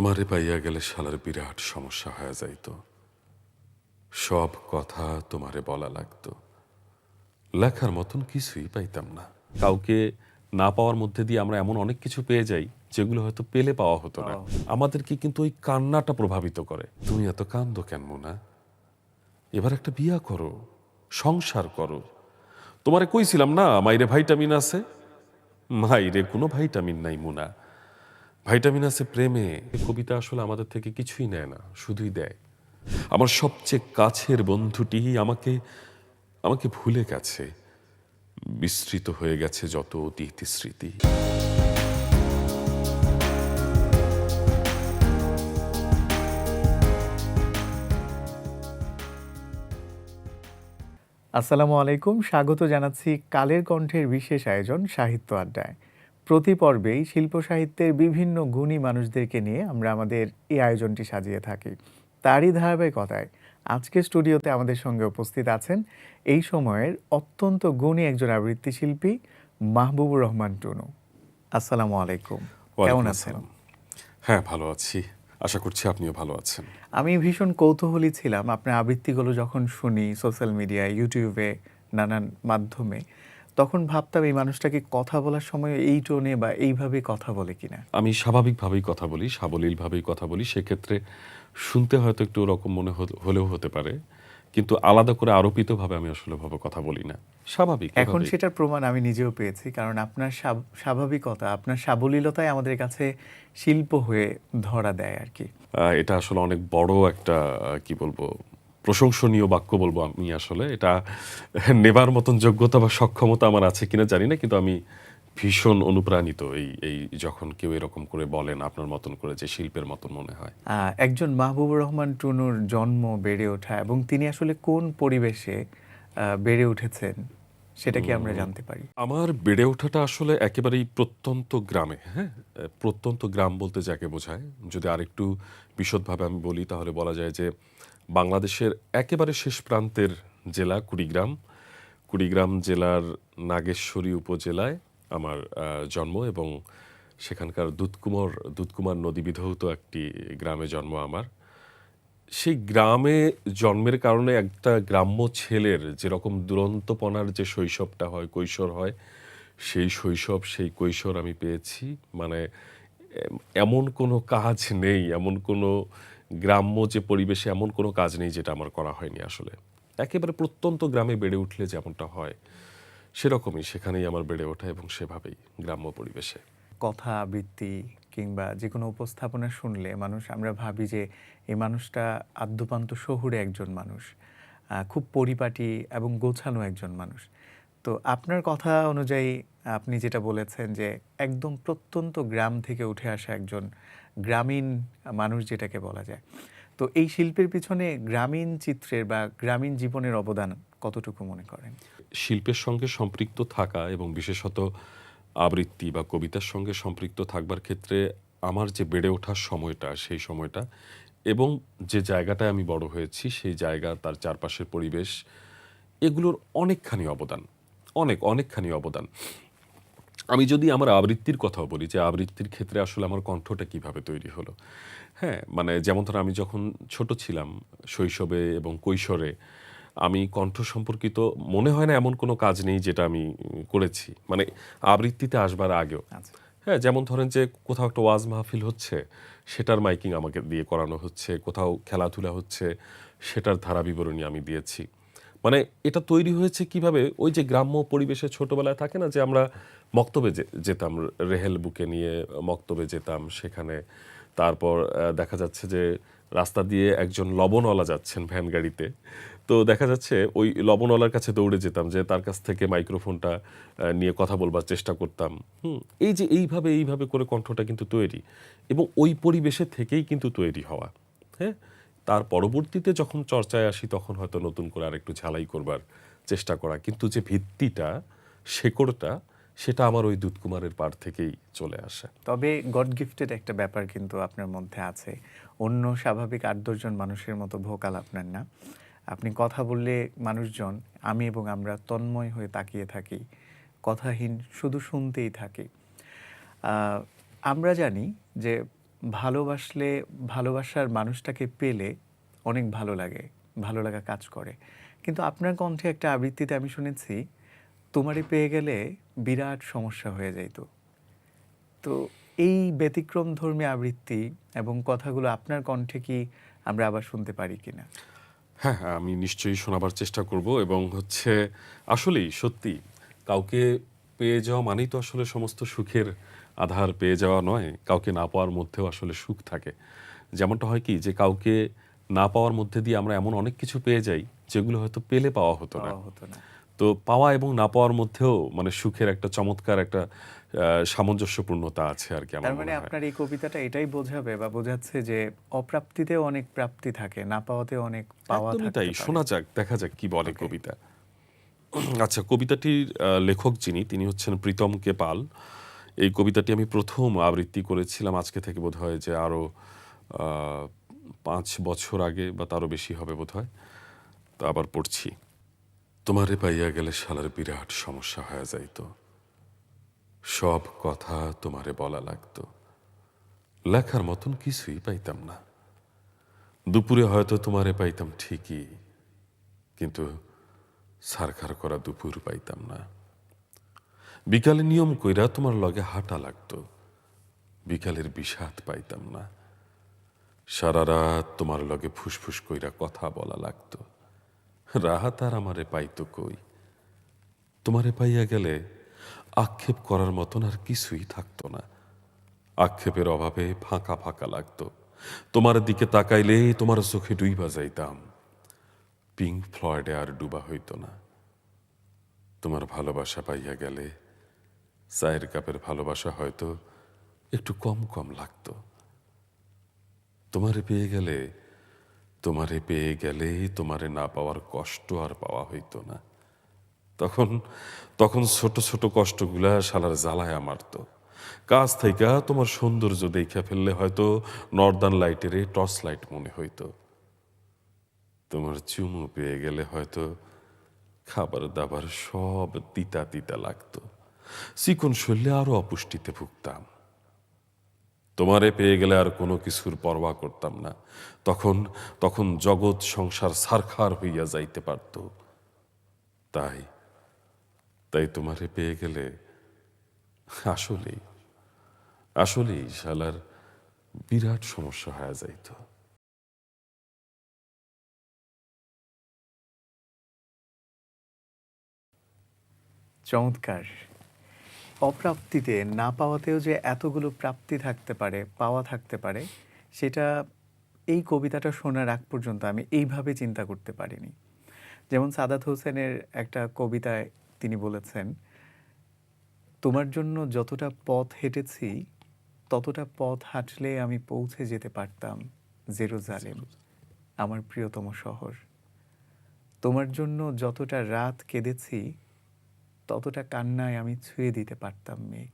তোমারে পাইয়া গেলে শালার বিরাট সমস্যা হয়ে যাইত। সব কথা তোমারে বলা লাগতো, লেখার মতন কিছুই পাইতাম না। কাউকে না পাওয়ার মধ্যে দিয়ে আমরা এমন অনেক কিছু পেয়ে যাই যেগুলো হয়তো পেলে পাওয়া হতো না। আমাদেরকে কিন্তু ওই কান্নাটা প্রভাবিত করে। তুমি এত কান্দো কেন মুনা? এবার একটা বিয়া করো, সংসার করো। তোমারে কইছিলাম না মাইরে ভাইটামিন আছে। মাইরে কোনো ভাইটামিন নাই মুনা, ভাইটামিন আছে প্রেমে। কবিতা আসলে আমাদের থেকে কিছুই নেয় না, শুধুই দেয়। আমার সবচেয়ে কাছের বন্ধুটি আমাকে আমাকে ভুলে গেছে, বিস্তৃত হয়ে গেছে যত অতীত স্মৃতি। আসসালামু আলাইকুম, স্বাগত জানাচ্ছি কালের কণ্ঠের বিশেষ আয়োজন সাহিত্য আড্ডায়। প্রতি পর্বেই শিল্প সাহিত্যের বিভিন্ন গুণী মানুষদেরকে নিয়ে আমরা আমাদের এই আয়োজনটি সাজিয়ে থাকি। তারই ধারাবাহিকতায় আজকে স্টুডিওতে আমাদের সঙ্গে উপস্থিত আছেন এই সময়ের অত্যন্ত গুণী একজন আবৃত্তি শিল্পী মাহবুবুর রহমান টুনু। আসসালামু আলাইকুম, কেমন আছেন? হ্যাঁ, ভালো আছি, আশা করছি আপনিও ভালো আছেন। আমি ভীষণ কৌতূহলী ছিলাম আপনার আবৃত্তিগুলো যখন শুনি সোশ্যাল মিডিয়ায়, ইউটিউবে, নানান মাধ্যমে, তখন ভাবতাম এই মানুষটাকে কথা বলার সময় এই টোনে বা এইভাবে কথা বলে কিনা। আমি স্বাভাবিকভাবেই কথা বলি, সাবলীলভাবেই কথা বলি। সেক্ষেত্রে শুনতে হয়তো একটু ওরকম মনে হলেও হতে পারে, কিন্তু আলাদা করে আরোপিতভাবে আমি আসলে ভাবে কথা বলি না, স্বাভাবিক। এখন সেটার প্রমাণ আমি নিজেও পেয়েছি, কারণ আপনার স্বাভাবিকতা, আপনার সাবলীলতাই আমাদের কাছে শিল্প হয়ে ধরা দেয় আর কি। এটা আসলে অনেক বড় একটা কি বলবো, প্রশংসনীয় বাক্য বলবো আমি। আসলে এটা নেবার মতন যোগ্যতা বা সক্ষমতা আমার আছে কিনা জানি না, কিন্তু আমি ভীষণ অনুপ্রাণিত এই এই যখন কেউ এরকম করে বলেন আপনার মতন করে, যে শিল্পের মতন মনে হয়। একজন মাহবুবুর রহমান টুনুর জন্ম, বেড়ে ওঠা এবং তিনি আসলে কোন পরিবেশে বেড়ে উঠেছেন সেটা কি আমরা জানতে পারি? আমার বেড়ে ওঠাটা আসলে একেবারেই প্রত্যন্ত গ্রামে। হ্যাঁ, প্রত্যন্ত গ্রাম বলতে যাকে বোঝায়, যদি আরেকটু বিশদভাবে আমি বলি তাহলে বলা যায় যে বাংলাদেশের একেবারে শেষ প্রান্তের জেলা কুড়িগ্রাম। কুড়িগ্রাম জেলার নাগেশ্বরী উপজেলায় আমার জন্ম, এবং সেখানকার দুধকুমার নদী বিধৌত একটি গ্রামে জন্ম আমার। সেই গ্রামে জন্মের কারণে একটা গ্রাম্য ছেলের যেরকম দুরন্তপনার যে শৈশবটা হয়, কৈশোর হয়, সেই শৈশব সেই কৈশোর আমি পেয়েছি। মানে এমন কোনো কাজ নেই, এমন কোনো গ্রাম্য যে পরিবেশে এমন কোনো কাজ নেই যেটা আমার করা হয়নি আসলে। একেবারে প্রত্যন্ত গ্রামে বেড়ে উঠলে যেমনটা হয় সেরকমই সেখানেই আমার বেড়ে ওঠা, এবং সেভাবেই গ্রাম্য পরিবেশে। কথা, আবৃত্তি কিংবা যে কোনো উপস্থাপনা শুনলে আমরা ভাবি যে এই মানুষটা আদ্যোপান্ত শহুরে একজন মানুষ, খুব পরিপাটি এবং গোছানো একজন মানুষ। তো আপনার কথা অনুযায়ী আপনি যেটা বলেছেন যে একদম প্রত্যন্ত গ্রাম থেকে উঠে আসা একজন গ্রামীণ মানুষ যেটাকে বলা যায়। তো এই শিল্পের পিছনে গ্রামীণ চিত্রের বা গ্রামীণ জীবনের অবদান কতটুকু মনে করেন? শিল্পের সঙ্গে সম্পৃক্ত থাকা এবং বিশেষত আবৃত্তি বা কবিতার সঙ্গে সম্পৃক্ত থাকবার ক্ষেত্রে আমার যে বেড়ে ওঠার সময়টা, সেই সময়টা এবং যে জায়গাটায় আমি বড় হয়েছি সেই জায়গা, তার চারপাশের পরিবেশ, এগুলোর অনেকখানি অবদান, অনেকখানি অবদান। আমি যদি আমার আবৃত্তির কথাও বলি, যে আবৃত্তির ক্ষেত্রে আসলে আমার কণ্ঠটা কিভাবে তৈরি হলো। হ্যাঁ, মানে যেমন ধরো আমি যখন ছোট ছিলাম, শৈশবে এবং কৈশোরে, আমি কণ্ঠ সম্পর্কিত মনে হয় না এমন কোনো কাজ নেই যেটা আমি করেছি, মানে আবৃত্তিতে আসবার আগেও। আচ্ছা। হ্যাঁ, যেমন ধরেন যে কোথাও একটা ওয়াজ মাহফিল হচ্ছে, সেটার মাইকিং আমাকে দিয়ে করানো হচ্ছে, কোথাও খেলাধুলা হচ্ছে, সেটার ধারা বিবরণী আমি দিয়েছি। মানে এটা তৈরি হয়েছে কিভাবে, ওই যে গ্রাম্য পরিবেশে ছোটবেলায় থাকে না যে আমরা মক্তবে যেতাম, রেহেল বুকে নিয়ে মক্তবে যেতাম, সেখানে তারপর দেখা যাচ্ছে যে রাস্তা দিয়ে একজন লবণওয়ালা যাচ্ছেন ভ্যান গাড়িতে, তো দেখা যাচ্ছে ওই লবণওয়ালার কাছে দৌড়ে যেতাম, যে তার কাছ থেকে মাইক্রোফোনটা নিয়ে কথা বলবার চেষ্টা করতাম। এই যে এইভাবে করে কণ্ঠটা কিন্তু তৈরি, এবং ওই পরিবেশে থেকেই কিন্তু তৈরি হওয়া। হ্যাঁ, তার পরবর্তীতে যখন চর্চায় আসি তখন হয়তো নতুন করে আরেকটু ঝালাই করবার চেষ্টা করা, কিন্তু যে ভিত্তিটা, শেকড়টা, সেটা আমার ওই দুধকুমারের পাড় থেকেই চলে আসে। তবে গড গিফটেড একটা ব্যাপার কিন্তু আপনার মধ্যে আছে। অন্য স্বাভাবিক ৮-১০ জন মানুষের মতো ভোকাল আপনার না। আপনি কথা বললে মানুষজন, আমি এবং আমরা তন্ময় হয়ে তাকিয়ে থাকি, কথাহীন শুধু শুনতেই থাকি। আমরা জানি যে ভালোবাসলে, ভালোবাসার মানুষটাকে পেলে অনেক ভালো লাগে, ভালো লাগা কাজ করে। কিন্তু আপনার কণ্ঠে একটা আবৃত্তিতে আমি শুনেছি, তোমারে পেয়ে গেলে বিরাট সমস্যা হয়ে যাইত। তো এই ব্যতিক্রমধর্মী আবৃত্তি এবং কথাগুলো আপনার কণ্ঠে কি আমরা আবার শুনতে পারি কিনা? হ্যাঁ, হ্যাঁ, আমি নিশ্চয়ই শোনাবার চেষ্টা করব এবং হচ্ছে আসলেই সত্যি কাউকে পেয়ে যাওয়া মানেই তো আসলে সমস্ত সুখের আধার পেয়ে যাওয়া নয়। কাউকে না পাওয়ার মধ্যেও আসলে সুখ থাকে। যেমনটা হয় কি যে কাউকে না পাওয়ার মধ্যে দিয়ে আমরা এমন অনেক কিছু পেয়ে যাই যেগুলো হয়তো পেলে পাওয়া হতো না। পাওয়া হতো না। তো পাওয়া এবং না পাওয়ার মধ্যেও মানে সুখের একটা চমৎকার একটা সামঞ্জস্যপূর্ণতা আছে আরকি আমার তার মানে মনে হয়। আপনার এই কবিতাটা এটাই বোঝাবে বা বোঝাচ্ছে যে অপ্রাপ্তিতেও অনেক প্রাপ্তি থাকে, না পাওয়াতেও অনেক পাওয়া একদমই তাই। থাকতে পারে। শোনা যাক, দেখা যাক কি বলে ওকে। কবিতা। আচ্ছা, কবিতাটির লেখক যিনি তিনি হচ্ছেন প্রীতম কে পাল। এই কবিতাটি আমি ১ম আবৃত্তি করেছিলাম আজকে থেকে বোধহয় যে আরো আ ৫ বছর আগে বা তারও বেশি হবে বোধহয়। তো আবার পড়ছি। তোমারে পাইয়া গেলে শালার বিরাট সমস্যা হয়া যাইত। সব কথা তোমারে বলা লাগতো। লেখার মতন কিছুই পাইতাম না। দুপুরে হয়তো তোমারে পাইতাম ঠিকই, কিন্তু ছারখার করা দুপুর পাইতাম না। বিকালে নিয়ম কইরা তোমার লগে হাঁটা লাগতো। বিকালের বিষাদ পাইতাম না। সারা রাত তোমার লগে ফুসফুস কইরা কথা বলা লাগতো। রাহাত আর আমারে পাইতো কই। তোমারে পাইয়া গেলে আক্ষেপ করার মতন আর কিছুই থাকতো না। আক্ষেপের অভাবে ফাঁকা ফাঁকা লাগতো। তোমার দিকে তাকাইলে তোমার চোখে ডুইবা যাইতাম। পিঙ্ক ফ্লয়েডে আর ডুবা হইতো না। তোমার ভালোবাসা পাইয়া গেলে চায়ের কাপের ভালোবাসা হয়তো একটু কম কম লাগতো। তোমারে পেয়ে গেলে তোমারে পেয়ে গেলে তোমারে না পাওয়ার কষ্ট আর পাওয়া হইতো না। তখন তখন ছোট ছোট কষ্টগুলা শালার জ্বালায়া মারতো। কাছ থাইকা তোমার সৌন্দর্য দেইখা ফেললে হয়তো নর্দার্ন লাইটেরে টর্চ লাইট মনে হইতো। তোমার চুমু পেয়ে গেলে হয়তো খাবার দাবার সব তিতা তিতা লাগতো। চিকন শরীরে আরো অপুষ্টিতে ভুগতাম। তোমারে পেয়ে গেলে আর কোনো কিছুর পরোয়া করতাম না। তখন তখন জগৎ সংসার ছারখার হইয়া যাইতে পারত। তাই তাই তোমারে পেয়ে গেলে আসলেই আসলেই শালার বিরাট সমস্যা হয়ে যাইত। চমৎকার! অপ্রাপ্তিতে না পাওয়াতেও যে এতগুলো প্রাপ্তি থাকতে পারে, পাওয়া থাকতে পারে, সেটা এই কবিতাটা শোনার আগ পর্যন্ত আমি এইভাবে চিন্তা করতে পারিনি। যেমন সাদাত হোসেনের একটা কবিতায় তিনি বলেছেন, তোমার জন্য যতটা পথ হেঁটেছি, ততটা পথ হাঁটলে আমি পৌঁছে যেতে পারতাম জেরুজালেম, আমার প্রিয়তম শহর। তোমার জন্য যতটা রাত কেঁদেছি, ততটা কান্নায় আমি ছুঁয়ে দিতে পারতাম মেঘ,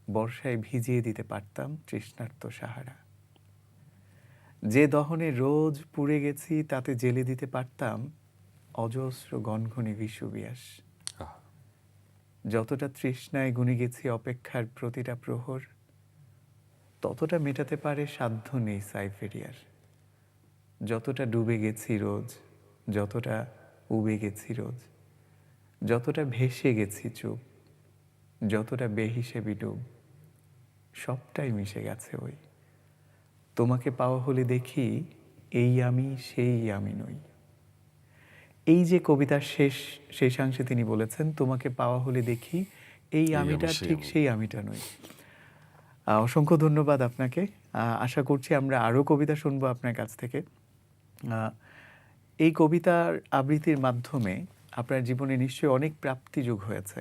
বর্ষায় ভিজিয়ে দিতে পারতাম তৃষ্ণার্ত সাহারা। যে দহনে রোজ পুড়ে গেছি, তাতে জেলে দিতে পারতাম অজস্র গনগনে বিষুবিয়াস। আহ, যতটা তৃষ্ণায় গুনে গেছি অপেক্ষার প্রতিটা প্রহর, ততটা মেটাতে পারে সাধ্য নেই সাইফেরিয়ার। যতটা ডুবে গেছি রোজ, যতটা উবে গেছি রোজ, যতটা ভেসে গেছি চুপ, যতটা বেহিসেবি ডুব, সবটাই মিশে গেছে ওই। তোমাকে পাওয়া হলে দেখি এই আমি সেই আমি নই। এই যে কবিতার শেষাংশে তিনি বলেছেন, তোমাকে পাওয়া হলে দেখি এই এই আমি আমিটা সেই ঠিক আমি। সেই আমিটা নই। অসংখ্য ধন্যবাদ আপনাকে। আশা করছি আমরা আরও কবিতা শুনবো আপনার কাছ থেকে। আহ, এই কবিতার আবৃত্তির মাধ্যমে আপনার জীবনে নিশ্চয়ই অনেক প্রাপ্তি যোগ হয়েছে।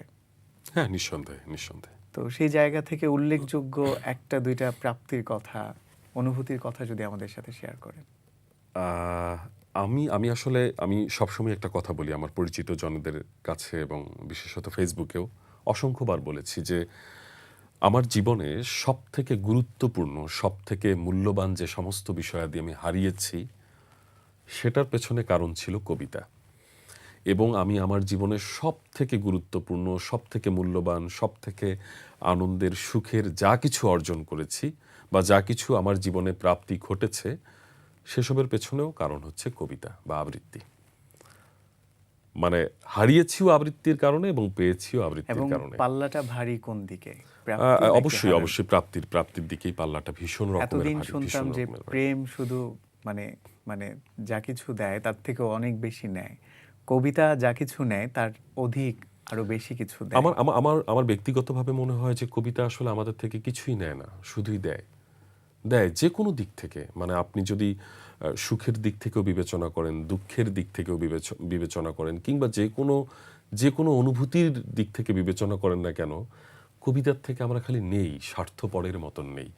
হ্যাঁ, নিঃসন্দেহে নিঃসন্দেহে। তো সেই জায়গা থেকে উল্লেখযোগ্য একটা দুইটা প্রাপ্তির কথা, অনুভূতির কথা যদি আমাদের সাথে শেয়ার করেন। আহ, আমি আমি আসলে আমি সবসময় একটা কথা বলি আমার পরিচিত জনদের কাছে এবং বিশেষত ফেসবুকেও অসংখ্যবার বলেছি যে আমার জীবনে সবথেকে গুরুত্বপূর্ণ, সবথেকে মূল্যবান যে সমস্ত বিষয়াদি আমি হারিয়েছি, সেটার পেছনে কারণ ছিল কবিতা। এবং আমি আমার জীবনের সবথেকে গুরুত্বপূর্ণ, সবথেকে মূল্যবান, সবথেকে আনন্দের, সুখের যা কিছু অর্জন করেছি, বা যা কিছু আমার জীবনে প্রাপ্তি ঘটেছে সেসবের পেছনেও কারণ হচ্ছে কবিতা বা আবৃত্তি। মানে হারিয়েছিও আবৃত্তির কারণে এবং পেয়েছিও আবৃত্তির এবং কারণে। পাল্লাটা ভারী কোন দিকে, প্রাপ্তি নাকি অবশ্যই হারানো? অবশ্যই প্রাপ্তির দিকেই পাল্লাটা ভীষণ রকমের এতদিন ভারী, শুনতাম ভীষণ যে রকমের ভারী। প্রেম শুধু মানে মানে যা কিছু দেয় তার থেকেও অনেক বেশি নেয়, কবিতা যা কিছু নেয় তার অধিক আরো বেশি কিছু দেয়। আমার আমার আমার আমার ব্যক্তিগতভাবে মনে হয় যে কবিতা আসলে আমাদের থেকে কিছুই নেয় না, শুধুই দেয়। দেয় যে কোনো দিক থেকে। মানে আপনি যদি সুখের দিক থেকেও বিবেচনা করেন, দুঃখের দিক থেকেও বিবেচনা করেন, কিংবা যে কোনো অনুভূতির দিক থেকে বিবেচনা করেন না কেন, কবিতার থেকে আমরা খালি নেই, স্বার্থপরের মতন নেই।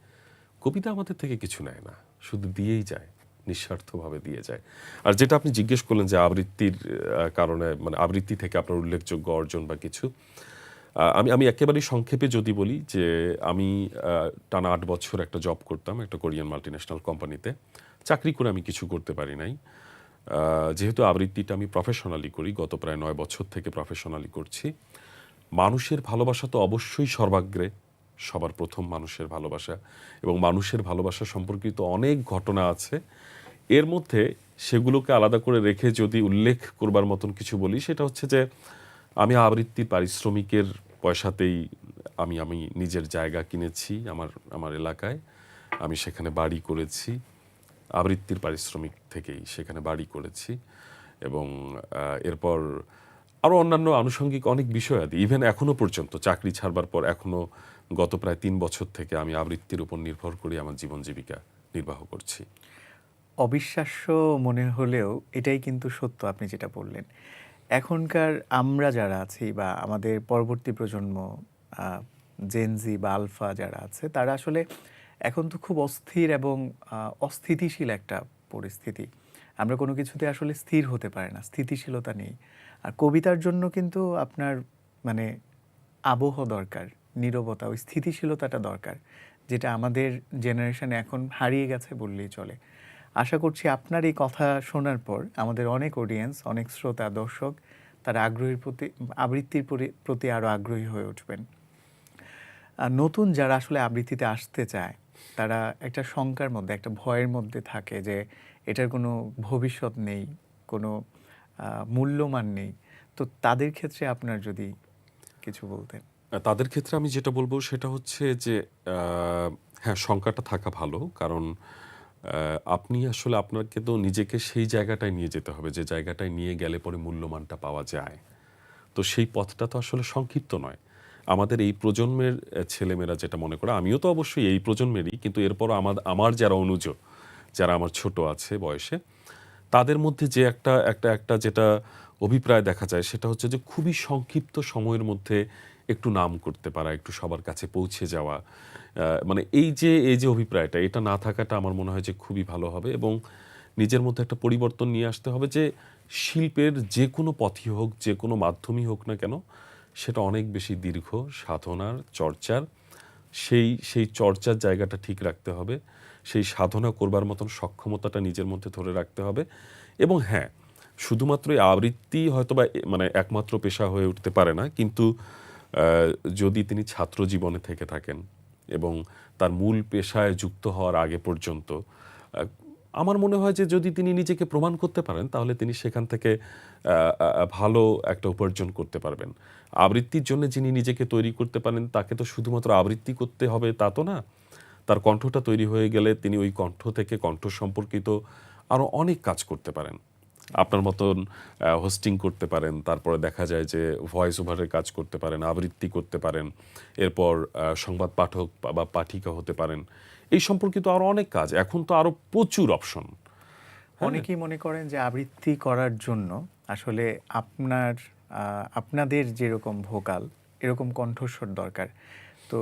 কবিতা আমাদের থেকে কিছু নেয় না, শুধু দিয়েই যায়, নিঃস্বার্থভাবে দিয়ে যায়। আর যেটা আপনি জিজ্ঞেস করলেন যে আবৃত্তির কারণে, মানে আবৃত্তি থেকে আপনার উল্লেখযোগ্য অর্জন বা কিছু, আমি আমি একেবারেই সংক্ষেপে যদি বলি যে আমি টানা ৮ বছর একটা জব করতাম একটা কোরিয়ান মাল্টিন্যাশনাল কোম্পানিতে। চাকরি করে আমি কিছু করতে পারি নাই। যেহেতু আবৃত্তিটা আমি প্রফেশনালি করি, গত প্রায় ৯ বছর থেকে প্রফেশনালি করছি। মানুষের ভালোবাসা তো অবশ্যই সর্বাগ্রে, সবার প্রথম মানুষের ভালোবাসা, এবং মানুষের ভালোবাসা সম্পর্কিত অনেক ঘটনা আছে। এর মধ্যে সেগুলোকে আলাদা করে রেখে যদি উল্লেখ করবার মতন কিছু বলি, সেটা হচ্ছে যে আমি আবৃত্তির পারিশ্রমিকের পয়সাতেই আমি আমি নিজের জায়গা কিনেছি আমার আমার এলাকায়। আমি সেখানে বাড়ি করেছি, আবৃত্তির পারিশ্রমিক থেকেই সেখানে বাড়ি করেছি। এবং এরপর আরও অন্যান্য আনুষঙ্গিক অনেক বিষয়াদি, ইভেন এখনও পর্যন্ত চাকরি ছাড়বার পর এখনও গত প্রায় ৩ বছর থেকে আমি আবৃত্তির উপর নির্ভর করে আমার জীবন জীবিকা নির্বাহ করছি। অবিশ্বাস্য মনে হলেও এটাই কিন্তু সত্য আপনি যেটা বললেন। এখনকার আমরা যারা আছি বা আমাদের পরবর্তী প্রজন্ম, জেনজি বা আলফা যারা আছে, তারা আসলে এখন তো খুব অস্থির এবং অস্থিতিশীল একটা পরিস্থিতি। আমরা কোনো কিছুতে আসলে স্থির হতে পারি না, স্থিতিশীলতা নেই। আর কবিতার জন্য কিন্তু আপনার মানে আবহ দরকার, নীরবতা, ওই স্থিতিশীলতাটা দরকার, যেটা আমাদের জেনারেশনে এখন হারিয়ে গেছে বললেই চলে। আশা করছি আপনার এই কথা শোনার পর আমাদের অনেক অডিয়েন্স, অনেক শ্রোতা, দর্শক তারা আবৃত্তির প্রতি আরও আগ্রহী হয়ে উঠবেন। আর নতুন যারা আসলে আবৃত্তিতে আসতে চায়, তারা একটা শঙ্কার মধ্যে, একটা ভয়ের মধ্যে থাকে যে এটার কোনো ভবিষ্যৎ নেই, কোনো মূল্যমান নেই। তো তাদের ক্ষেত্রে আপনার যদি কিছু বলতেন। তাদের ক্ষেত্রে আমি যেটা বলবো সেটা হচ্ছে যে হ্যাঁ, শঙ্কাটা থাকা ভালো। কারণ আপনি আসলে আপনাকে তো নিজেকে সেই জায়গাটায় নিয়ে যেতে হবে যে জায়গাটায় নিয়ে গেলে পরে মূল্যমানটা পাওয়া যায়। তো সেই পথটা তো আসলে সংক্ষিপ্ত নয়। আমাদের এই প্রজন্মের ছেলেমেয়েরা যেটা মনে করে, আমিও তো অবশ্যই এই প্রজন্মেরই, কিন্তু এরপরও আমার যারা অনুজ, যারা আমার ছোট আছে বয়সে, তাদের মধ্যে যে একটা যেটা অভিপ্রায় দেখা যায় সেটা হচ্ছে যে খুবই সংক্ষিপ্ত সময়ের মধ্যে একটু নাম করতে পারা, একটু সবার কাছে পৌঁছে যাওয়া। মানে এই যে অভিপ্রায়টা, এটা না থাকাটা আমার মনে হয় যে খুবই ভালো হবে। এবং নিজের মধ্যে একটা পরিবর্তন নিয়ে আসতে হবে যে শিল্পের যে কোনো পথই হোক, যে কোনো মাধ্যমই হোক না কেন, সেটা অনেক বেশি দীর্ঘ সাধনার, চর্চার। সেই চর্চার জায়গাটা ঠিক রাখতে হবে, সেই সাধনা করবার মতন সক্ষমতাটা নিজের মধ্যে ধরে রাখতে হবে। এবং হ্যাঁ, শুধুমাত্র এই আবৃত্তি হয়তো বা মানে একমাত্র পেশা হয়ে উঠতে পারে না, কিন্তু যদি তিনি ছাত্র জীবনে থেকে থাকেন এবং তার মূল পেশায় যুক্ত হওয়ার আগে পর্যন্ত, আমার মনে হয় যে যদি তিনি নিজেকে প্রমাণ করতে পারেন, তাহলে তিনি সেখান থেকে ভালো একটা উপার্জন করতে পারবেন। আবৃত্তির জন্য যিনি নিজেকে তৈরি করতে পারেন, তাকে তো শুধুমাত্র আবৃত্তি করতে হবে তা তো না। তার কণ্ঠটা তৈরি হয়ে গেলে তিনি ওই কণ্ঠ থেকে কণ্ঠ সম্পর্কিত আরও অনেক কাজ করতে পারেন। আপনার মতন হোস্টিং করতে পারেন, তারপরে দেখা যায় যে ভয়েস ওভারের কাজ করতে পারেন, আবৃত্তি করতে পারেন, এরপর সংবাদ পাঠক বা পাঠিকা হতে পারেন। এই সম্পর্কিত আরও অনেক কাজ, এখন তো আরও প্রচুর অপশন। অনেকেই মনে করেন যে আবৃত্তি করার জন্য আসলে আপনাদের যেরকম ভোকাল, এরকম কণ্ঠস্বর দরকার। তো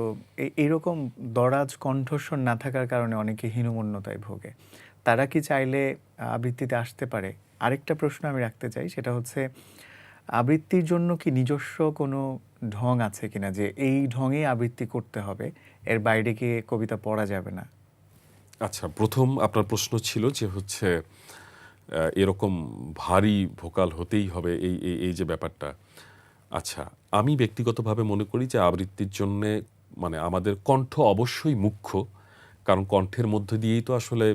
এইরকম দরাজ কণ্ঠস্বর না থাকার কারণে অনেকে হীনমন্যতায় ভোগে। তারা কি চাইলে আবৃত্তিতে আসতে পারে? আরেকটা প্রশ্ন আমি রাখতে চাই, সেটা হচ্ছে আবৃত্তির জন্য কি নিজস্ব কোনো ঢং আছে কিনা, যে এই ঢঙেই আবৃত্তি করতে হবে, এর বাইরে গিয়ে কবিতা পড়া যাবে না? আচ্ছা, প্রথম আপনার প্রশ্ন ছিল যে হচ্ছে এরকম ভারী ভোকাল হতেই হবে, এই যে ব্যাপারটা। আচ্ছা, আমি ব্যক্তিগতভাবে মনে করি যে আবৃত্তির জন্যে মানে আমাদের কণ্ঠ অবশ্যই মুখ্য, কারণ কণ্ঠের মধ্য দিয়েই তো আসলে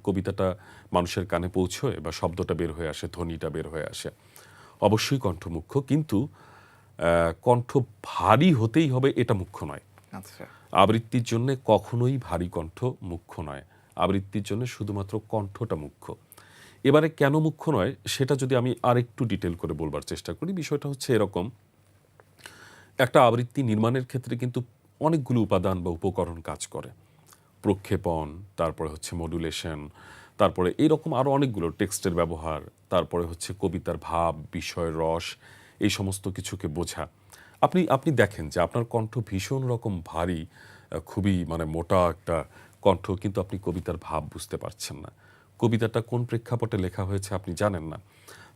কবিতাটা মানুষের কানে পৌঁছয় বা শব্দটা বের হয়ে আসে, ধ্বনিটা বের হয়ে আসে। অবশ্যই কণ্ঠ মুখ্য, কিন্তু কণ্ঠ ভারী হতেই হবে এটা মুখ্য নয়। আচ্ছা। আবৃত্তির জন্য কখনোই ভারী কণ্ঠ মুখ্য নয়। আবৃত্তির জন্য শুধুমাত্র কণ্ঠটা মুখ্য। এবারে কেন মুখ্য নয় সেটা যদি আমি আরেকটু ডিটেল করে বলবার চেষ্টা করি, বিষয়টা হচ্ছে এরকম: একটা আবৃত্তি নির্মাণের ক্ষেত্রে কিন্তু অনেকগুলো উপাদান বা উপকরণ কাজ করে। প্রক্ষেপণ, তারপরে হচ্ছে মডুলেশন, তারপরে এইরকম আরও অনেকগুলো, টেক্সটের ব্যবহার, তারপরে হচ্ছে কবিতার ভাব, বিষয়, রস, এই সমস্ত কিছুকে বোঝা। আপনি আপনি দেখেন যে আপনার কণ্ঠ ভীষণ রকম ভারী, খুবই মানে মোটা একটা কণ্ঠ, কিন্তু আপনি কবিতার ভাব বুঝতে পারছেন না। কবিতাটা কোন প্রেক্ষাপটে লেখা হয়েছে আপনি জানেন না।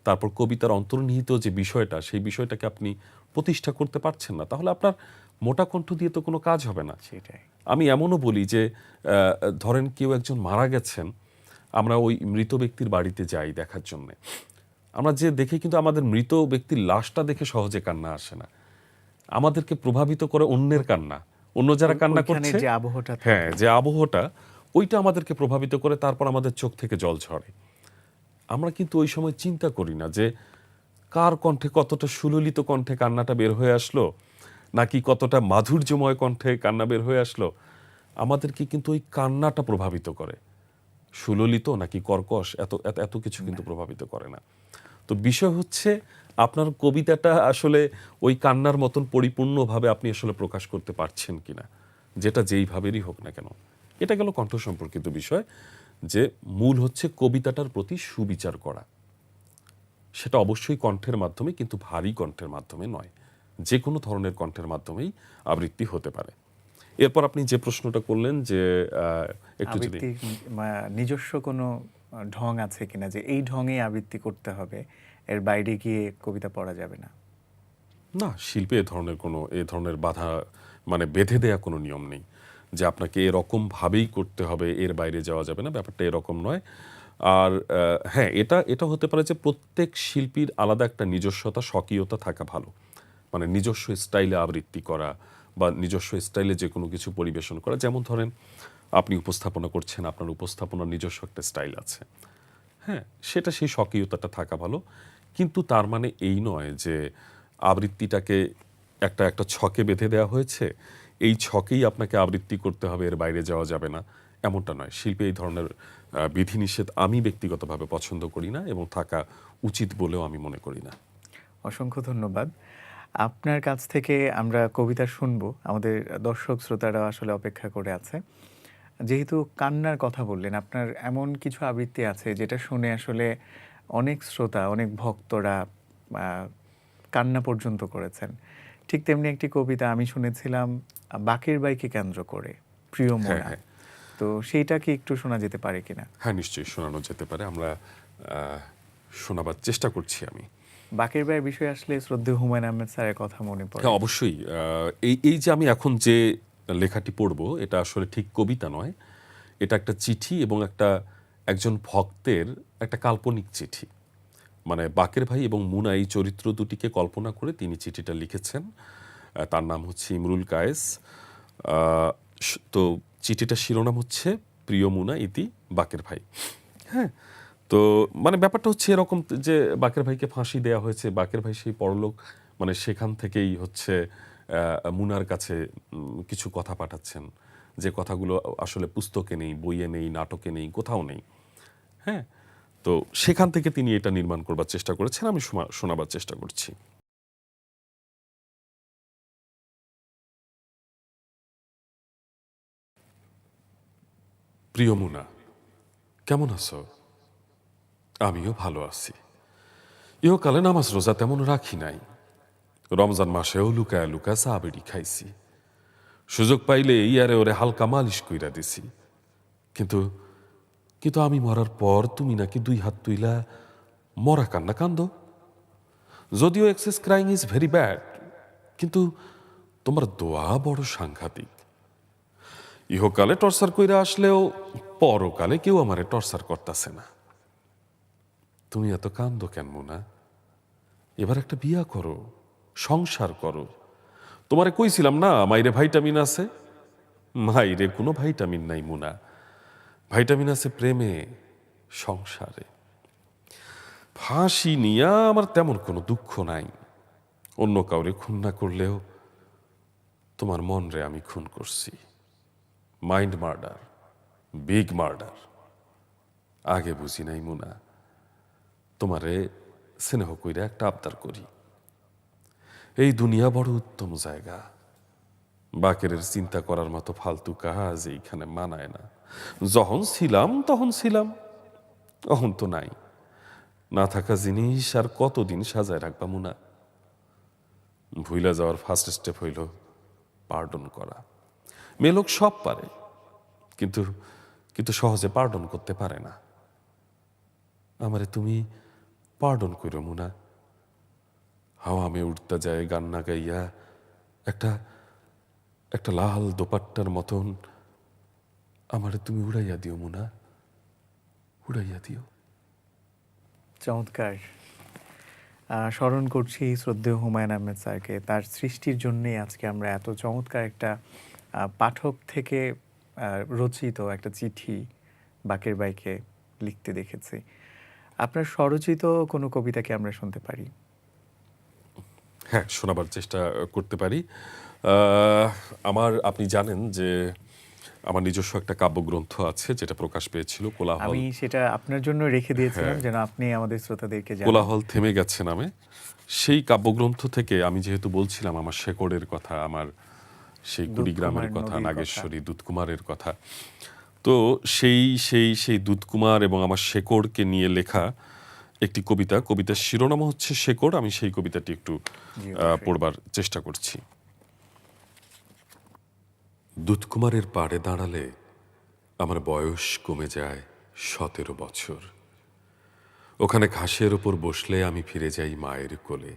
তারপর কবিতার অন্তর্নিহিত যে বিষয়টা, সেই বিষয়টাকে আপনি প্রতিষ্ঠা করতে পারছেন না। তাহলে আপনার মোটা কণ্ঠ দিয়ে তো কোনো কাজ হবে না। সেটাই। আমি এমনও বলি যে ধরেন কেউ একজন মারা গেছেন, আমরা ওই মৃত ব্যক্তির বাড়িতে যাই দেখার জন্যে। আমরা যে দেখে কিন্তু আমাদের মৃত ব্যক্তির লাশটা দেখে সহজে কান্না আসে না। আমাদেরকে প্রভাবিত করে অন্যের কান্না। অন্য যারা কান্না ওইখানের করছে, যে আবহটা হ্যাঁ, থাকে। যে আবহটা, ওইটা আমাদেরকে প্রভাবিত করে, তারপর আমাদের চোখ থেকে জল ঝরে। আমরা কিন্তু ওই সময় চিন্তা করি না যে কার কণ্ঠে কতটা সুললিত কণ্ঠে কান্নাটা বের হয়ে আসলো, নাকি কতটা মাধুর্যময় কণ্ঠে কান্না বের হয়ে আসলো। আমাদেরকে কিন্তু ওই কান্নাটা প্রভাবিত করে। সুললিত নাকি কর্কশ, এত এত এত কিছু কিন্তু প্রভাবিত করে না। তো বিষয় হচ্ছে আপনার কবিতাটা আসলে ওই কান্নার মতন পরিপূর্ণভাবে আপনি আসলে প্রকাশ করতে পারছেন কিনা, যেটা যেইভাবেরই হোক না কেন। এটা গেল কণ্ঠ সম্পর্কিত বিষয়, যে মূল হচ্ছে কবিতাটার প্রতি সুবিচার করা। সেটা অবশ্যই কণ্ঠের মাধ্যমে, কিন্তু ভারী কণ্ঠের মাধ্যমে নয়। যে কোনো ধরনের কণ্ঠের মাধ্যমেই আবৃত্তি হতে পারে। এরপর আপনি যে প্রশ্নটা করলেন যে একটু যদি, আবৃত্তির নিজস্ব কোনো ঢং আছে কিনা, যে এই ঢঙে আবৃত্তি করতে হবে, এর বাইরে গিয়ে কবিতা পড়া যাবে না? না, শিল্পে এ ধরনের বাধা মানে বেঁধে দেয়া কোনো নিয়ম নেই যে আপনাকে এরকম ভাবেই করতে হবে, এর বাইরে যাওয়া যাবে না। ব্যাপারটা এরকম নয়। আর হ্যাঁ, এটা এটা হতে পারে যে প্রত্যেক শিল্পীর আলাদা একটা নিজস্বতা, স্বকীয়তা থাকা ভালো। মানে নিজস্ব স্টাইলে আবৃত্তি করা বা নিজস্ব স্টাইলে যে কোনো কিছু পরিবেশন করা। যেমন ধরেন আপনি উপস্থাপনা করছেন, আপনার উপস্থাপনার নিজস্ব একটা স্টাইল আছে। হ্যাঁ, সেটা সেই স্বকীয়তাটা থাকা ভালো। কিন্তু তার মানে এই নয় যে আবৃত্তিটাকে একটা একটা ছকে বেঁধে দেওয়া হয়েছে, এই ছকেই আপনাকে আবৃত্তি করতে হবে, এর বাইরে যাওয়া যাবে না, এমনটা নয়। শিল্পে এই ধরনের বিধিনিষেধ আমি ব্যক্তিগতভাবে পছন্দ করি না, এবং থাকা উচিত বলেও আমি মনে করি না। অসংখ্য ধন্যবাদ। আপনার কাছ থেকে আমরা কবিতা শুনবো। আমাদের দর্শক শ্রোতারা আসলে অপেক্ষা করে আছে। যেহেতু কান্নার কথা বললেন, আপনার এমন কিছু আবৃত্তি আছে যেটা শুনে আসলে অনেক শ্রোতা, অনেক ভক্তরা আ কান্না পর্যন্ত করেছেন। ঠিক তেমনি একটি কবিতা আমি শুনেছিলাম বাকের বাইকে কেন্দ্র করে, প্রিয় হ্যাঁ, মোনা। হ্যাঁ, তো সেইটা কি একটু শোনা যেতে পারে কিনা? হ্যাঁ, নিশ্চয়ই শোনানো যেতে পারে। আমরা শোনাবার চেষ্টা করছি আমি। বাকের ভাইয়ের বিষয়ে আসলে শ্রদ্ধেয় হুমায়ূন আহমেদ স্যারের কথা মনে পড়ে। হ্যাঁ, অবশ্যই। এই এই যে আমি এখন যে লেখাটি পড়ব, এটা আসলে ঠিক কবিতা নয়। এটা একটা চিঠি, এবং একজন ভক্তের একটা কাল্পনিক চিঠি। মানে বাকের ভাই এবং মুনা, এই চরিত্র দুটিকে কল্পনা করে তিনি চিঠিটা লিখেছেন। তার নাম হচ্ছে ইমরুল কায়েস। আ তো চিঠিটার শিরোনাম হচ্ছে প্রিয় মুনা ইতি বাকের ভাই। হ্যাঁ? তো মানে ব্যাপারটা হচ্ছে এরকম যে বাকের ভাইকে ফাঁসি দেয়া হয়েছে। বাকের ভাই সেই পরলোক, মানে সেখান থেকেই হচ্ছে মুনার কাছে কিছু কথা পাঠাচ্ছেন। যে কথাগুলো আসলে পুস্তকে নেই, বইয়ে নেই, নাটকে নেই, কোথাও নেই। হ্যাঁ? তো সেখান থেকে তিনি এটা নির্মাণ করবার চেষ্টা করেছেন। আমি শোনাবার চেষ্টা করছি। প্রিয় মুনা, কেমন আছো? আমিও ভালো আছি। ইহকালে নামাজ রোজা তেমন রাখি নাই। রমজান মাসেও লুকায়া লুকায়া চা বিড়ি খাইছি। সুযোগ পাইলে ইয়ারে ওরে হালকা মালিশ কইরা দিছি। কিন্তু কিন্তু আমি মরার পর তুমি নাকি 2 হাত তুইলা মরা কান্না কান্দো। যদিও excess crying is very bad, কিন্তু তোমার দোয়া বড় সাংঘাতিক। ইহকালে টর্চার কইরা আসলেও পরকালে কেউ আমারে টর্চার করতেছে না। তুমি এত কান্দো কেন মুনা? এবার একটা বিয়া করো, সংসার করো। তোমারে কইছিলাম না মাইরে ভাইটামিন আছে? মাইরে কোনো ভাইটামিন নাই মুনা, ভাইটামিন আছে প্রেমে, সংসারে। ফাঁসি নিয়া আমার তেমন কোনো দুঃখ নাই, অন্য কাউরে খুন না করলেও তোমার মন রে আমি খুন করছি। Mind murder, big murder. আগে বুঝি নাই মুনা, তোমারে স্নেহ কইরা একটা আবদার করি। এই দুনিয়া বড় উত্তম জায়গা, বাকেরের চিন্তা করার মতো ফালতু কাজ এইখানে মানায় না। যখন ছিলাম তখন ছিলাম, অহন তো নাই। না থাকা জিনিস আর কতদিন সাজায় রাখবা মুনা? ভুইলা যাওয়ার ফার্স্ট স্টেপ হইল পার্ডন করা। মেয়ে লোক সব পারে, কিন্তু কিন্তু সহজে পার্ডন করতে পারে না। আমারে তুমি পার্ডন কইরো মুনা। হাওয়া মে উঠতে যায় গান না গাইয়া একটা একটা লাল দোপাট্টার মতন আমারে তুমি উড়াইয়া দিও মুনা, উড়াইয়া দিও। চমৎকার। স্মরণ করছি শ্রদ্ধেয় হুমায়ুন আহমেদ স্যারকে। তার সৃষ্টির জন্যেই আজকে আমরা এত চমৎকার একটা পাঠক থেকে রচিত একটা চিঠি বাকের ভাইকে লিখতে দেখেছি। আপনার স্বরচিত কোনো কবিতা কি আমরা শুনতে পারি? হ্যাঁ, শোনাবার চেষ্টা করতে পারি। আপনি জানেন যে আমার নিজস্ব একটা কাব্যগ্রন্থ আছে যেটা প্রকাশ পেয়েছিল কোলাহল। আমি সেটা আপনার জন্য রেখে দিয়েছিলাম যেন আপনি আমাদের শ্রোতাদেরকে জানান। কোলাহল থেমে গেছে নামে। সেই কাব্যগ্রন্থ থেকে আমি যেহেতু বলছিলাম আমার শেকড়ের কথা, আমার সেই কুড়িগ্রামের দুধকুমার কথা, নদীর নাগেশ্বরী দুধকুমারের কথা, তো সেই সেই সেই দুধকুমার এবং আমার শেকড়কে নিয়ে লেখা একটি কবিতা। কবিতার শিরোনাম হচ্ছে শেকড়। আমি সেই কবিতাটি একটু জি, অবশ্যই। পড়বার চেষ্টা করছি। দুধকুমারের পাড়ে দাঁড়ালে আমার বয়স কমে যায় 17 বছর। ওখানে ঘাসের ওপর বসলে আমি ফিরে যাই মায়ের কোলে।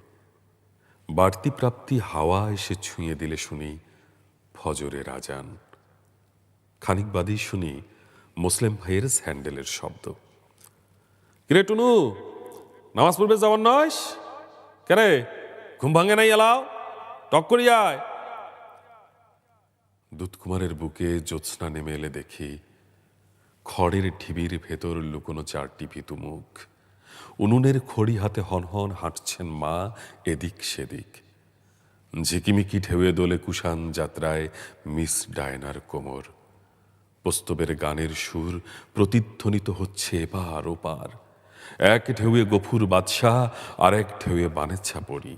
বাড়তি প্রাপ্তি হাওয়া এসে ছুঁয়ে দিলে শুনি ফজরের আজান। খানিক বাদেই শুনি মুসলিম ভাইয়ের স্যান্ডেলের শব্দ। কিরে টুনু, নামাজ পড়বে যাওয়ার নয়স? কেরে ঘুম ভাঙে নাই এলাও, টক করি আয়। দুধকুমারের বুকে জ্যোৎস্না নেমে এলে দেখি খড়ের ঢিবির ভেতর লুকোনো 4টি ভীতু মুখ। উনুনের খড়ি হাতে হনহন হাঁটছেন মা এদিক সেদিক। ঝিকিমিকি ঢেউয়ে দোলে কুষাণ যাত্রায় মিস ডায়নার কোমর। প্রস্তবের গানের সুর প্রতিধ্বনিত হচ্ছে এপার ওপার। এক ঢেউয়ে গফুর বাদশাহ আর এক ঢেউয়ে বানেচ্ছা পড়ি।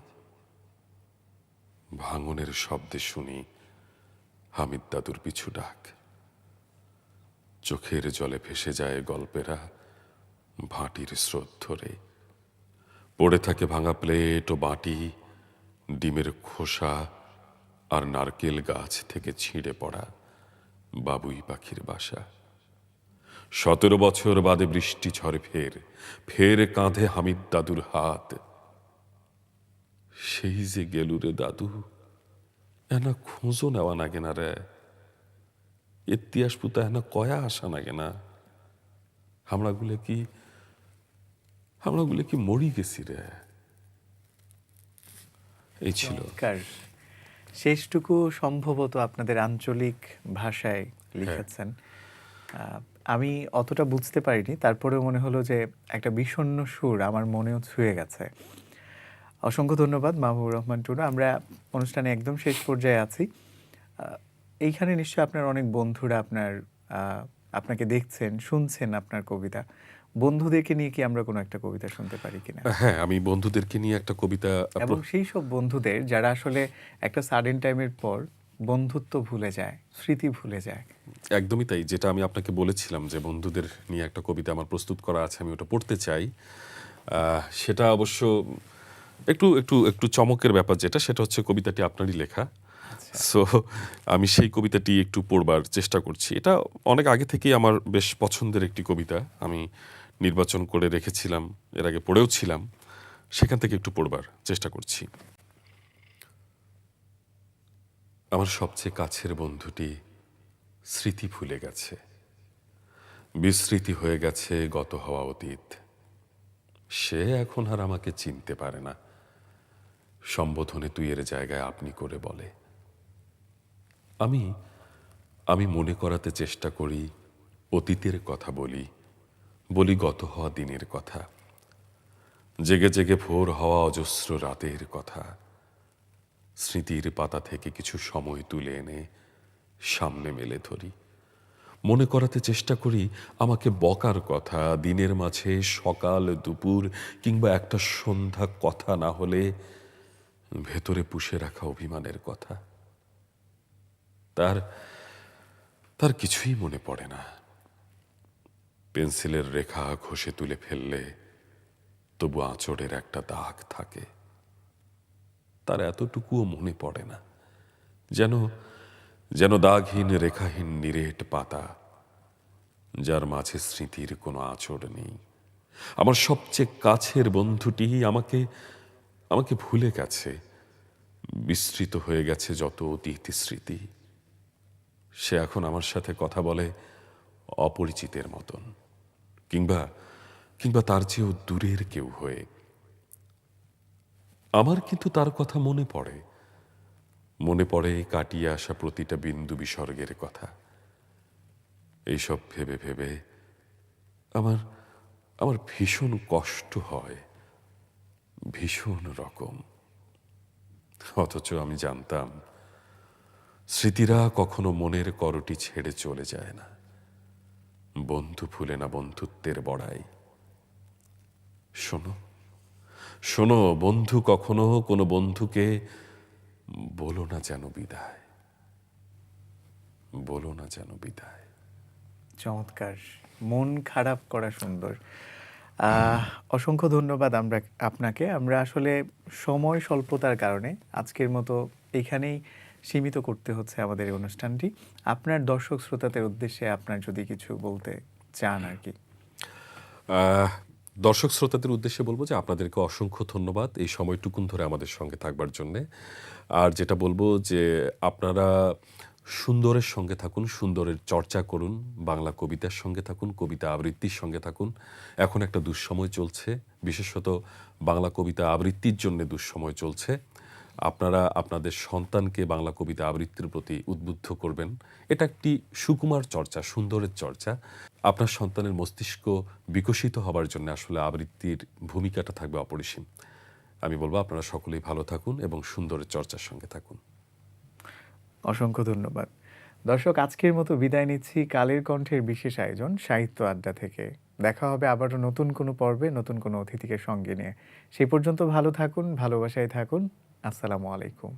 ভাঙনের শব্দে শুনি হামিদ দাদুর পিছু ডাক। চোখের জলে ভেসে যায় গল্পেরা ভাটির স্রোত ধরে। পড়ে থাকে ভাঙা প্লেট ও বাটি, ডিমের খোসা আর নারকেল গাছ থেকে ছিঁড়ে পড়া বাবুই পাখির বাসা। 17 বছর বাদে বৃষ্টি ঝরে ফের, ফের কাঁধে হামিদ দাদুর হাত। সেই যে গেলুরে দাদু, এনা খোঁজও নেওয়া নাগে না রে। ইতিহাস পুতা এনা কয়া আসা নাগে না। হামলাগুলো কি মরি গেছি রে। এই ছিল। চমৎকার। শেষটুকু সম্ভবত আপনাদের আঞ্চলিক ভাষায় লিখেছেন। আমি অতটা বুঝতে পারিনি, তারপরেও মনে হলো যে একটা বিষণ্ণ সুর আমার মনেও ছুঁয়ে গেছে। অসংখ্য ধন্যবাদ মাহবুবুর রহমান টুনু। আমরা অনুষ্ঠানে একদম শেষ পর্যায়ে আছি। এইখানে নিশ্চয়ই আপনার অনেক বন্ধুরা আপনাকে দেখছেন, শুনছেন আপনার কবিতা। বন্ধুদেরকে নিয়ে কি আমরা কোনো একটা কবিতা শুনতে পারি কিনা? হ্যাঁ, আমি বন্ধুদেরকে নিয়ে একটা কবিতা এবং সেই সব বন্ধুদের যারা আসলে একটা সাডেন টাইমের পর বন্ধুত্ব ভুলে যায়, স্মৃতি ভুলে যায়। একদমই তাই। যেটা আমি আপনাকে বলেছিলাম যে বন্ধুদের নিয়ে একটা কবিতা আমার প্রস্তুত করা আছে, আমি ওটা পড়তে চাই। সেটা অবশ্য একটু একটু একটু চমকের ব্যাপার, যেটা সেটা হচ্ছে কবিতাটি আপনারই লেখা। সো আমি সেই কবিতাটি একটু পড়বার চেষ্টা করছি। এটা অনেক আগে থেকেই আমার বেশ পছন্দের একটি কবিতা। আমি নির্বাচন করে রেখেছিলাম, এর আগে পড়েও ছিলাম। সেখান থেকে একটু পড়বার চেষ্টা করছি। আমার সবচেয়ে কাছের বন্ধুটি স্মৃতি ভুলে গেছে, বিস্মৃতি হয়ে গেছে গত হওয়া অতীত। সে এখন আর আমাকে চিনতে পারে না। সম্বোধনে তুই এর জায়গায় আপনি করে বলে। আমি আমি মনে করাতে চেষ্টা করি অতীতের কথা বলি, বলি গত হওয়া দিনের কথা, জেগে জেগে ভোর হওয়া অজস্র রাতের কথা। স্মৃতির পাতা থেকে কিছু সময় তুলে এনে সামনে মেলে ধরি, মনে করাতে চেষ্টা করি আমাকে বকার কথা, দিনের মাঝে সকাল দুপুর কিংবা একটা সন্ধ্যা কথা না হলে ভেতরে পুষে রাখা অভিমানের কথা। তার তার কিছুই মনে পড়ে না। পেন্সিলের রেখা ঘষে তুলে ফেললে তবু আঁচড়ের একটা দাগ থাকে, তার এতটুকুও মনে পড়ে না। যেন যেন দাগহীন রেখাহীন নিরেট পাতা, যার মাঝে স্মৃতির কোনো আঁচড় নেই। আমার সবচেয়ে কাছের বন্ধুটি আমাকে আমাকে ভুলে গেছে, বিস্মৃত হয়ে গেছে যত অতীত স্মৃতি। সে এখন আমার সাথে কথা বলে অপরিচিতের মতন, কিংবা কিংবা তার চেয়েও দূরের কেউ হয়ে। আমার কিন্তু তার কথা মনে পড়ে, মনে পড়ে কাটিয়ে আসা প্রতিটা বিন্দু বিসর্গের কথা। এইসব ভেবে ভেবে আমার আমার ভীষণ কষ্ট হয়, ভীষণ রকম। অথচ আমি জানতাম স্মৃতিরা কখনো মনের করটি ছেড়ে চলে যায় না। বন্ধু ভুলে না বন্ধুত্বের বড়াই। শোনো শোনো, বন্ধু কখনো কোনো বন্ধুকে বলো না যেন বিদায়, বলো না যেন বিদায়। চমৎকার। মন খারাপ করা সুন্দর। আহ, অসংখ্য ধন্যবাদ আপনাকে। আমরা আসলে সময় স্বল্পতার কারণে আজকের মতো এখানেই সীমিত করতে হচ্ছে আমাদের এই অনুষ্ঠানটি। আপনার দর্শক শ্রোতাদের উদ্দেশ্যে আপনার যদি কিছু বলতে চান আর কি। আহ, দর্শক শ্রোতাদের উদ্দেশ্যে বলবো যে আপনাদেরকে অসংখ্য ধন্যবাদ এই সময়টুকুন ধরে আমাদের সঙ্গে থাকবার জন্যে। আর যেটা বলবো যে আপনারা সুন্দরের সঙ্গে থাকুন, সুন্দরের চর্চা করুন, বাংলা কবিতার সঙ্গে থাকুন, কবিতা আবৃত্তির সঙ্গে থাকুন। এখন একটা দুঃসময় চলছে, বিশেষত বাংলা কবিতা আবৃত্তির জন্য দুঃসময় চলছে। আপনারা আপনাদের সন্তানকে বাংলা কবিতা আবৃত্তির প্রতি উদ্বুদ্ধ করবেন। এটা একটি সুকুমার চর্চা, সুন্দরের চর্চা। আপনার সন্তানের মস্তিষ্ক বিকশিত হবার জন্য আসলে আবৃত্তির ভূমিকাটা থাকবে অপরিসীম। আমি বলবো আপনারা সকলেই ভালো থাকুন এবং সুন্দরের চর্চার সঙ্গে থাকুন। অসংখ্য ধন্যবাদ। দর্শক, আজকের মতো বিদায় নিচ্ছি কালের কণ্ঠের বিশেষ আয়োজন সাহিত্য আড্ডা থেকে। দেখা হবে আবারও নতুন কোনো পর্বে, নতুন কোনো অতিথিকে সঙ্গে নিয়ে। সেই পর্যন্ত ভালো থাকুন, ভালোবাসায় থাকুন। আসসালামু আলাইকুম।